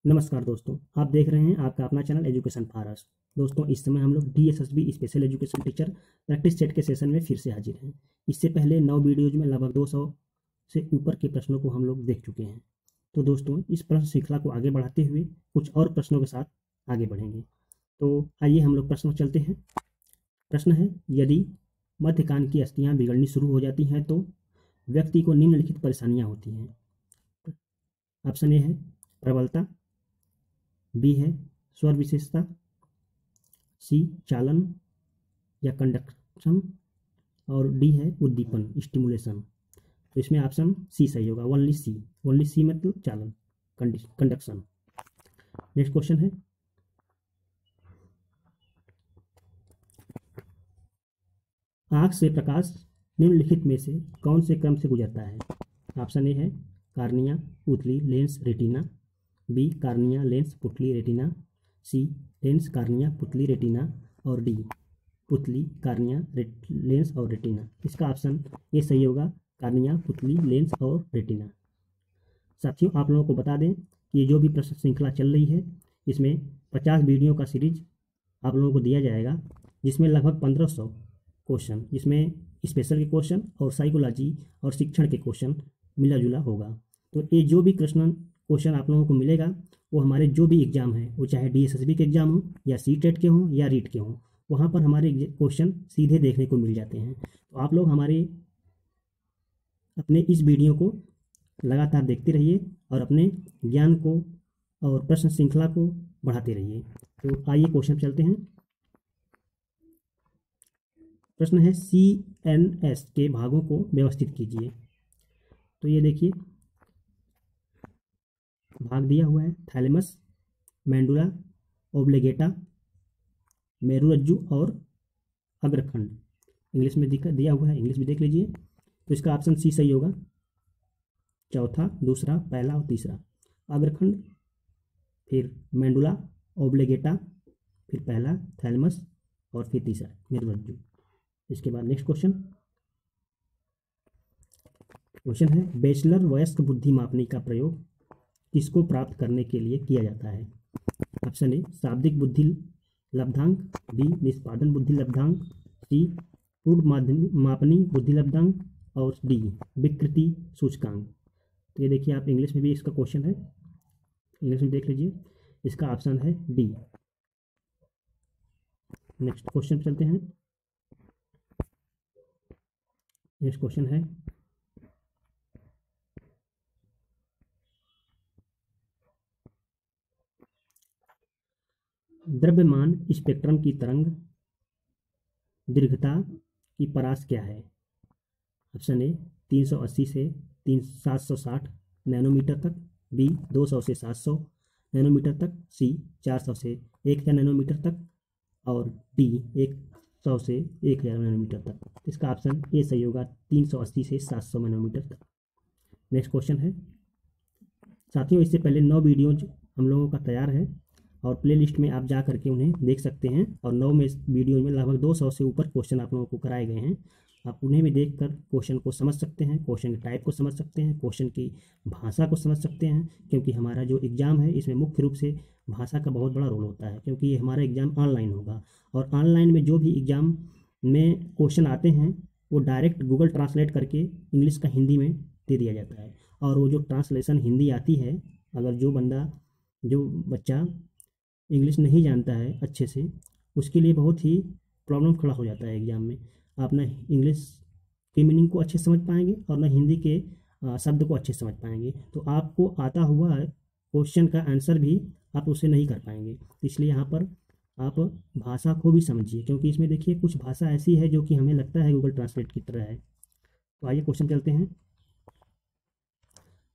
नमस्कार दोस्तों, आप देख रहे हैं आपका अपना चैनल एजुकेशन फॉर अस। दोस्तों, इस समय हम लोग DSSB special education teacher practice set के सेशन में फिर से हाजिर हैं। इससे पहले 9 वीडियोज में लगभग 200 से ऊपर के प्रश्नों को हम लोग देख चुके हैं। तो दोस्तों, इस प्रश्न श्रृंखला को आगे बढ़ाते हुए कुछ और प्रश्नों के साथ आगे बढ़ेंगे। तो आइए हम लोग प्रश्न चलते हैं। प्रश्न है, यदि मध्यकान की अस्थियां बिगड़नी शुरू हो जाती हैं तो व्यक्ति को निम्नलिखित परेशानियां होती हैं। ऑप्शन ए है प्रबलता, बी है स्वर विशेषता, सी चालन या कंडक्शन, और डी है उद्दीपन स्टिमुलेशन। तो इसमें ऑप्शन सी सही होगा। ओनली सी मतलब चालन, कंडक्शन। नेक्स्ट क्वेश्चन है, आंख से प्रकाश निम्नलिखित में से कौन से क्रम से गुजरता है। ऑप्शन ए है कार्निया, पुतली, lens, retina, B cornea, lens, पुतली, रेटिना, सी लेंस, कार्निया, पुतली, रेटिना, और डी पुतली, कार्निया, लेंस और रेटिना। इसका ऑप्शन ए सही होगा, कार्निया, पुतली, लेंस और रेटिना। साथियों, आप लोगों को बता दें कि जो भी प्रश्न श्रृंखला चल रही है इसमें 50 वीडियो का सीरीज आप लोगों को दिया जाएगा, जिसमें लगभग 1500 क्वेश्चन, जिसमें स्पेशल के क्वेश्चन और साइकोलॉजी और शिक्षण के क्वेश्चन मिला जुला होगा। तो ये जो भी क्वेश्चन आप लोगों को मिलेगा वो हमारे जो भी एग्जाम है, वो चाहे डीएसएसबी के एग्जाम हो या सीटेट के हों या रीट के हों, वहाँ पर हमारे क्वेश्चन सीधे देखने को मिल जाते हैं। तो आप लोग हमारे अपने इस वीडियो को लगातार देखते रहिए और अपने ज्ञान को और प्रश्न श्रृंखला को बढ़ाते रहिए। तो आइए क्वेश्चन चलते हैं। प्रश्न है, CNS के भागों को व्यवस्थित कीजिए। तो ये देखिए भाग दिया हुआ है, थैलेमस, मैंडुला, ओब्लिगेटा, मेरुरज्जु और अग्रखंड। इंग्लिश में दिया हुआ है, इंग्लिश भी देख लीजिए। तो इसका ऑप्शन सी सही होगा, चौथा, दूसरा, पहला और तीसरा। अग्रखंड, फिर मैंडुला, ओब्लिगेटा, फिर पहला थैलेमस और फिर तीसरा मेरुरज्जु। इसके बाद नेक्स्ट क्वेश्चन है, बैचलर वयस्क बुद्धि मापने का प्रयोग किसको प्राप्त करने के लिए किया जाता है। ऑप्शन ए शाब्दिक बुद्धि लब्धांक, बी निष्पादन बुद्धि लब्धांक, सी पूर्व मापनी बुद्धि लब्धांक, और डी विकृति सूचकांक। तो ये देखिए आप इंग्लिश में भी इसका क्वेश्चन है, इंग्लिश में देख लीजिए। इसका ऑप्शन है डी। नेक्स्ट क्वेश्चन चलते हैं। नेक्स्ट क्वेश्चन है, द्रव्यमान स्पेक्ट्रम की तरंग दीर्घता की परास क्या है। ऑप्शन ए 380 से 760 नैनोमीटर तक, बी 200 से 700 नैनोमीटर तक, सी 400 से 1000 नैनोमीटर तक, और डी 100 से 1000 नैनोमीटर तक। इसका ऑप्शन ए सही होगा, 380 से 700 नैनोमीटर तक। नेक्स्ट क्वेश्चन है, साथियों इससे पहले 9 वीडियोज हम लोगों का तैयार है और प्लेलिस्ट में आप जा करके उन्हें देख सकते हैं। और 9 में वीडियो में लगभग 200 से ऊपर क्वेश्चन आप लोगों को कराए गए हैं। आप उन्हें भी देखकर क्वेश्चन को समझ सकते हैं, क्वेश्चन के टाइप को समझ सकते हैं, क्वेश्चन की भाषा को समझ सकते हैं। क्योंकि हमारा जो एग्ज़ाम है इसमें मुख्य रूप से भाषा का बहुत बड़ा रोल होता है, क्योंकि ये हमारा एग्ज़ाम ऑनलाइन होगा। और ऑनलाइन में जो भी एग्ज़ाम में क्वेश्चन आते हैं वो डायरेक्ट गूगल ट्रांसलेट करके इंग्लिश का हिंदी में दे दिया जाता है। और वो जो ट्रांसलेशन हिंदी आती है, अगर जो बच्चा इंग्लिश नहीं जानता है अच्छे से, उसके लिए बहुत ही प्रॉब्लम खड़ा हो जाता है एग्ज़ाम में। आप ना इंग्लिश की मीनिंग को अच्छे समझ पाएंगे और ना हिंदी के शब्द को अच्छे समझ पाएंगे। तो आपको आता हुआ क्वेश्चन का आंसर भी आप उसे नहीं कर पाएंगे। तो इसलिए यहाँ पर आप भाषा को भी समझिए, क्योंकि इसमें देखिए कुछ भाषा ऐसी है जो कि हमें लगता है गूगल ट्रांसलेट की तरह है। तो आइए क्वेश्चन चलते हैं।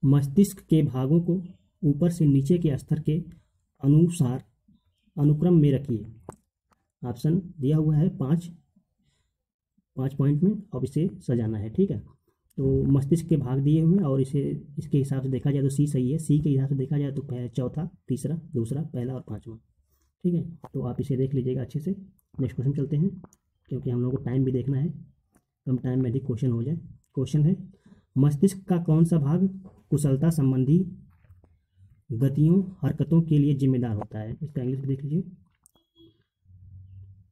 मस्तिष्क के भागों को ऊपर से नीचे के स्तर के अनुसार अनुक्रम में रखिए। ऑप्शन दिया हुआ है 5 पॉइंट में, अब इसे सजाना है, ठीक है। तो मस्तिष्क के भाग दिए हुए हैं और इसके हिसाब से देखा जाए तो सी सही है। सी के हिसाब से देखा जाए तो चौथा, तीसरा, दूसरा, पहला और पांचवा, ठीक है। तो आप इसे देख लीजिएगा अच्छे से। नेक्स्ट क्वेश्चन चलते हैं, क्योंकि हम लोग को टाइम भी देखना है, कम टाइम में अधिक क्वेश्चन हो जाए। क्वेश्चन है, मस्तिष्क का कौन सा भाग कुशलता संबंधी गतियों हरकतों के लिए जिम्मेदार होता है। इसका इंग्लिश भी देख लीजिए।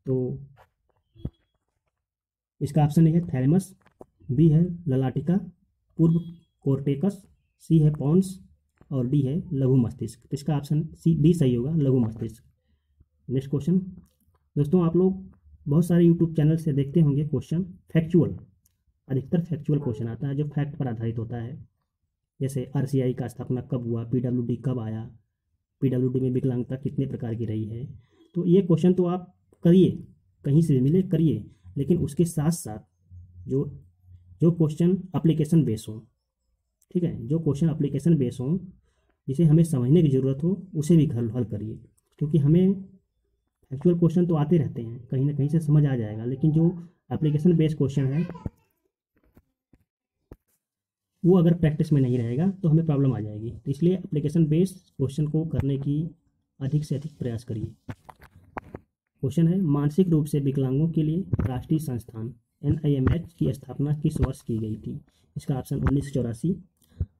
तो इसका ऑप्शन ए है थैलेमस, बी है ललाटिका पूर्व कोर्टेकस, सी है पॉन्स और डी है लघु मस्तिष्क। तो इसका ऑप्शन सी डी सही होगा, लघु मस्तिष्क। नेक्स्ट क्वेश्चन दोस्तों, आप लोग बहुत सारे यूट्यूब चैनल से देखते होंगे क्वेश्चन फैक्चुअल, अधिकतर फैक्चुअल क्वेश्चन आता है जो फैक्ट पर आधारित होता है। जैसे आरसीआई का स्थापना कब हुआ, पीडब्ल्यूडी कब आया, पीडब्ल्यूडी में विकलांगता कितने प्रकार की रही है। तो ये क्वेश्चन तो आप करिए, कहीं से मिले करिए, लेकिन उसके साथ साथ जो जो क्वेश्चन एप्लीकेशन बेस हो, ठीक है, जो क्वेश्चन एप्लीकेशन बेस हो, जिसे हमें समझने की ज़रूरत हो, उसे भी हल करिए। क्योंकि हमें एक्चुअल क्वेश्चन तो आते रहते हैं, कहीं ना कहीं से समझ आ जाएगा, लेकिन जो एप्लीकेशन बेस्ड क्वेश्चन है वो अगर प्रैक्टिस में नहीं रहेगा तो हमें प्रॉब्लम आ जाएगी। तो इसलिए एप्लीकेशन बेस्ड क्वेश्चन को करने की अधिक से अधिक प्रयास करिए। क्वेश्चन है, मानसिक रूप से विकलांगों के लिए राष्ट्रीय संस्थान NIMH की स्थापना किस वर्ष की गई थी। इसका ऑप्शन 1984,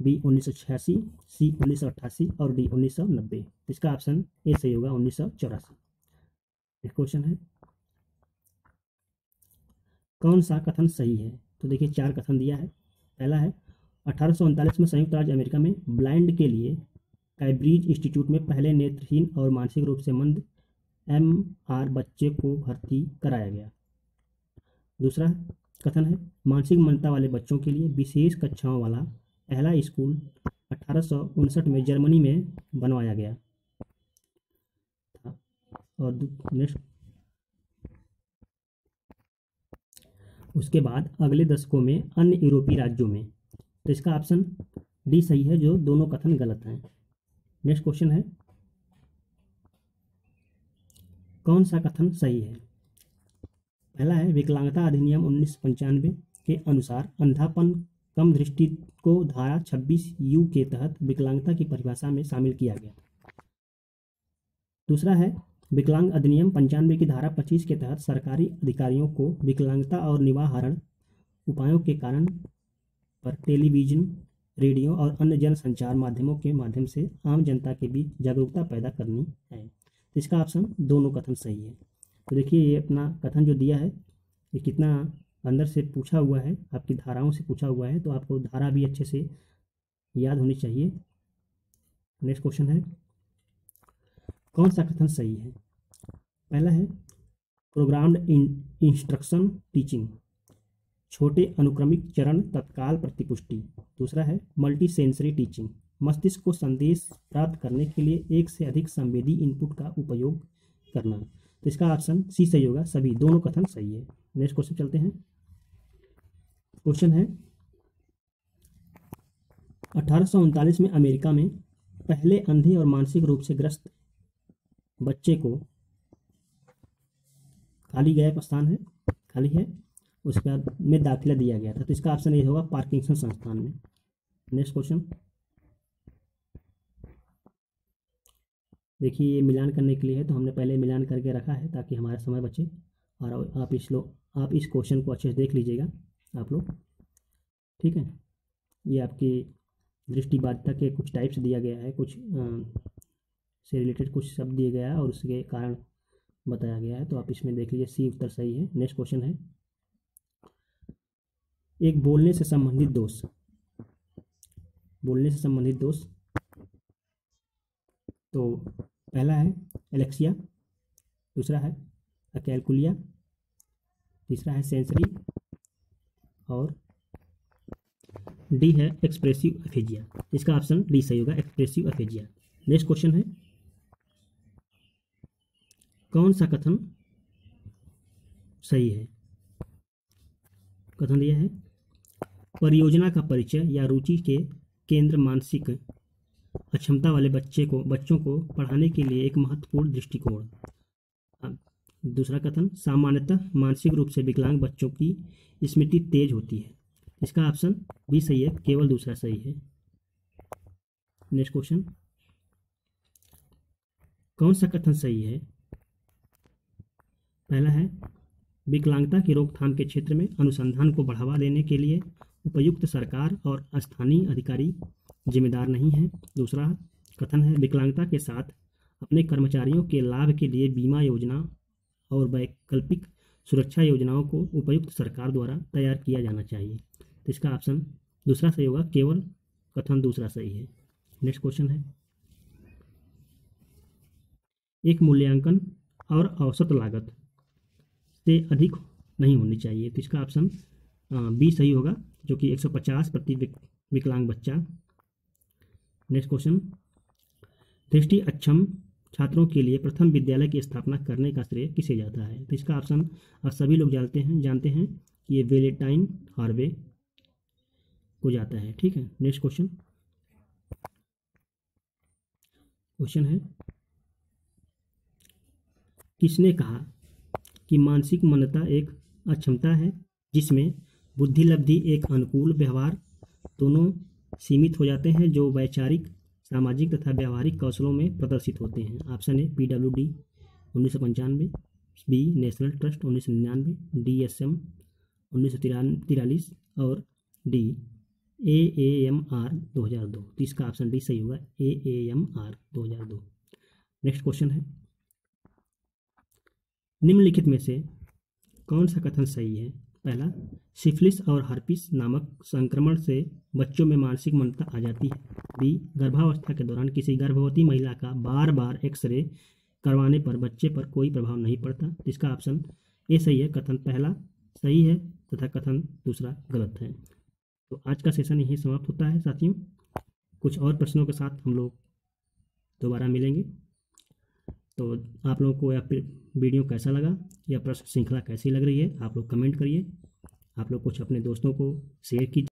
बी 1986, सी 1988 और डी 1990। इसका ऑप्शन ए सही होगा, 1984। क्वेश्चन है, कौन सा कथन सही है। तो देखिए 4 कथन दिया है। पहला है 1839 में संयुक्त राज्य अमेरिका में ब्लाइंड के लिए कैम्ब्रिज इंस्टीट्यूट में पहले नेत्रहीन और मानसिक रूप से मंद MR बच्चे को भर्ती कराया गया। दूसरा कथन है, मानसिक मंदता वाले बच्चों के लिए विशेष कक्षाओं वाला पहला स्कूल 1859 में जर्मनी में बनवाया गया था। और नेक्स्ट, उसके बाद अगले दशकों में अन्य यूरोपीय राज्यों में। तो इसका ऑप्शन डी सही है, जो दोनों कथन गलत हैं। नेक्स्ट क्वेश्चन है, कौन सा कथन सही है। पहला है, विकलांगता अधिनियम 1995 के अनुसार अंधापन कम दृष्टि को धारा 26U के तहत विकलांगता की परिभाषा में शामिल किया गया। दूसरा है, विकलांग अधिनियम 95 की धारा 25 के तहत सरकारी अधिकारियों को विकलांगता और निवारण उपायों के कारण पर टेलीविजन, रेडियो और अन्य जन संचार माध्यमों के माध्यम से आम जनता के बीच जागरूकता पैदा करनी है। तो इसका ऑप्शन दोनों कथन सही है। तो देखिए ये अपना कथन जो दिया है ये कितना अंदर से पूछा हुआ है, आपकी धाराओं से पूछा हुआ है, तो आपको धारा भी अच्छे से याद होनी चाहिए। नेक्स्ट क्वेश्चन है, कौन सा कथन सही है। पहला है, प्रोग्राम्ड इंस्ट्रक्शन टीचिंग, छोटे अनुक्रमिक चरण तत्काल प्रतिपुष्टि। दूसरा है, मल्टी सेंसरी टीचिंग, मस्तिष्क को संदेश प्राप्त करने के लिए एक से अधिक संवेदी इनपुट का उपयोग करना। तो इसका ऑप्शन सी सही होगा, सभी दोनों कथन सही है। नेक्स्ट क्वेश्चन चलते हैं। क्वेश्चन है, 1839 में अमेरिका में पहले अंधे और मानसिक रूप से ग्रस्त बच्चे को खाली गैप स्थान है, खाली है, उसके बाद में दाखिला दिया गया था। तो इसका ऑप्शन ये होगा, पार्किंसन संस्थान में। नेक्स्ट क्वेश्चन देखिए, ये मिलान करने के लिए है, तो हमने पहले मिलान करके रखा है ताकि हमारा समय बचे। और आप इस क्वेश्चन को अच्छे से देख लीजिएगा आप लोग, ठीक है। ये आपकी दृष्टिबाधिता के कुछ टाइप्स दिया गया है, कुछ से रिलेटेड कुछ शब्द दिए गया है और उसके कारण बताया गया है, तो आप इसमें देख लीजिए, सी उत्तर सही है। नेक्स्ट क्वेश्चन है, एक बोलने से संबंधित दोष, बोलने से संबंधित दोष। तो पहला है एलेक्सिया, दूसरा है अकैलकुलिया, तीसरा है सेंसरी और डी है एक्सप्रेसिव अफेजिया। इसका ऑप्शन डी सही होगा, एक्सप्रेसिव अफेजिया। नेक्स्ट क्वेश्चन है, कौन सा कथन सही है। कथन दिया है, परियोजना का परिचय या रुचि के केंद्र मानसिक अक्षमता वाले बच्चों को पढ़ाने के लिए एक महत्वपूर्ण दृष्टिकोण। दूसरा कथन, सामान्यतः मानसिक रूप से विकलांग बच्चों की स्मृति तेज होती है। इसका ऑप्शन भी सही है, केवल दूसरा सही है। नेक्स्ट क्वेश्चन, कौन सा कथन सही है। पहला है, विकलांगता की रोकथाम के क्षेत्र में अनुसंधान को बढ़ावा देने के लिए उपयुक्त सरकार और स्थानीय अधिकारी जिम्मेदार नहीं हैं। दूसरा, कथन है, विकलांगता के साथ अपने कर्मचारियों के लाभ के लिए बीमा योजना और वैकल्पिक सुरक्षा योजनाओं को उपयुक्त सरकार द्वारा तैयार किया जाना चाहिए। तो इसका ऑप्शन दूसरा सही होगा, केवल कथन दूसरा सही है। नेक्स्ट क्वेश्चन है, एक मूल्यांकन और औसत लागत से अधिक नहीं होनी चाहिए। तो इसका ऑप्शन बी सही होगा, जो कि 150 प्रति विकलांग बच्चा। नेक्स्ट क्वेश्चन, दृष्टि अक्षम छात्रों के लिए प्रथम विद्यालय की स्थापना करने का श्रेय किसे जाता है। तो इसका ऑप्शन सभी लोग जानते हैं कि ये वेलेंटाइन हार्वे को जाता है। ठीक है। नेक्स्ट क्वेश्चन है, किसने कहा कि मानसिक मंदता एक अक्षमता है जिसमें बुद्धि लब्धि एक अनुकूल व्यवहार दोनों सीमित हो जाते हैं, जो वैचारिक सामाजिक तथा व्यवहारिक कौशलों में प्रदर्शित होते हैं। Option A PWD 1995, B national trust 1999, DSM 1943 और डी AAMR 2002। तो इसका ऑप्शन डी सही होगा, AAMR 2002। नेक्स्ट क्वेश्चन है, निम्नलिखित में से कौन सा कथन सही है। पहला, सिफिलिस और हर्पिस नामक संक्रमण से बच्चों में मानसिक मंदता आ जाती है। बी, गर्भावस्था के दौरान किसी गर्भवती महिला का बार बार एक्सरे करवाने पर बच्चे पर कोई प्रभाव नहीं पड़ता। इसका ऑप्शन ए सही है, कथन पहला सही है तथा कथन दूसरा गलत है। तो आज का सेशन यही समाप्त होता है साथियों। कुछ और प्रश्नों के साथ हम लोग दोबारा मिलेंगे। तो आप लोगों को यह वीडियो कैसा लगा या प्रश्न श्रृंखला कैसी लग रही है, आप लोग कमेंट करिए। आप लोग कुछ अपने दोस्तों को शेयर कीजिए।